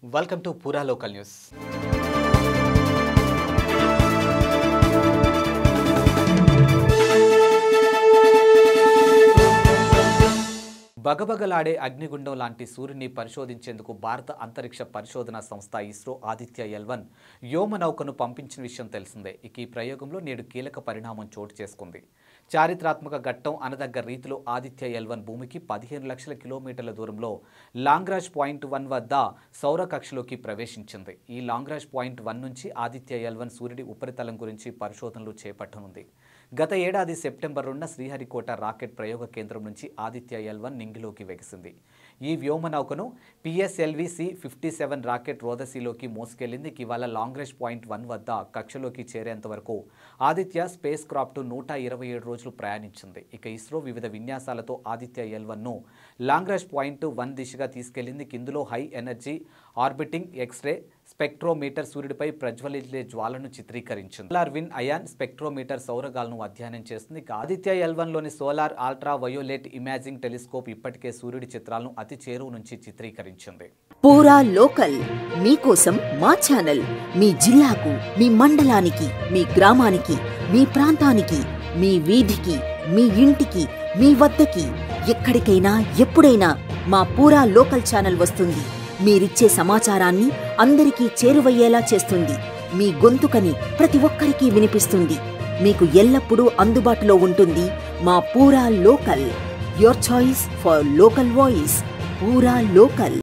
Welcome to Pura Local News. బగబగలాడే అగ్నిగుండం లాంటి సూర్యుని పరిశోధించేందుకు భారత అంతరిక్ష పరిశోధన సంస్థ ఇస్రో ఆదిత్య L1 వ్యోమనౌకను పంపించిన విషయం తెలిసిందే. ఈ ప్రయోగంలో నేడు కీలక పరిణామం చోటు చేసుకుంది. చారిత్రాత్మక ఘట్టం అనదగ్గ రీతిలో ఆదిత్య L1 భూమికి 15 లక్షల కిలోమీటర్ల దూరంలో లాంగ్రాంజ్ పాయింట్ 1 వద్ద సౌర కక్షలోకి ప్రవేశించింది. ఈ లాంగ్రాంజ్ పాయింట్ 1 నుంచి ఆదిత్య L1 సూర్యుడి ఉపరితలం గురించి పరిశోధనలు చేపట్టనుంది. గత ఏడాది సెప్టెంబర్ 2న శ్రీహరికోట రాకెట్ ప్రయోగ కేంద్రం నుంచి ఆదిత్య L1 నింగిలోకి వెగిసింది. ఈ వ్యోమనౌకను PSLV C-57 రాకెట్ రోదసీలోకి మోసుకెళ్లింది. ఇవాళ లాంగ్రాంజ్ పాయింట్ 1 వద్ద కక్షలోకి చేరేంత వరకు ఆదిత్య స్పేస్ క్రాఫ్ట్ 127 రోజులు ప్రయాణించింది. ఇస్రో వివిధ విన్యాసాలతో ఆదిత్య L1ను లాంగ్రాంజ్ పాయింట్ 1 దిశగా తీసుకెళ్లింది. ఇందులో high energy orbiting X ray spectrometer సూర్యుడిపై ప్రజ్వలించే జ్వాలను చిత్రీకరించింది. సోలార్ విన్ అయాన్ స్పెక్ట్రోమీటర్ సౌరగాలను అధ్యయనం చేస్తుంది. ఆదిత్య L1లోని solar ultraviolet imaging telescope ఇప్పటికే సూర్యుడి చిత్రాలను అతి చేరువ నుంచి చిత్రీకరించింది. పూరా లోకల్ మీకోసం మా ఛానల్ మీ జిల్లాకు, మీ మండలానికి, మీ గ్రామానికి, మీ ప్రాంతానికి, మీ వీధికి, మీ ఇంటికి, మీ వద్దకి, ఎక్కడికైనా ఎప్పుడైనా మా పూరా లోకల్ ఛానల్ వస్తుంది. మీరిచ్చే సమాచారాన్ని అందరికీ చేరువయ్యేలా చేస్తుంది. మీ గొంతుకని ప్రతి ఒక్కరికి వినిపిస్తుంది. మీకు ఎల్లప్పుడూ అందుబాటులో ఉంటుంది మా పూరా local. Your choice for local voice. పూరా లోకల్.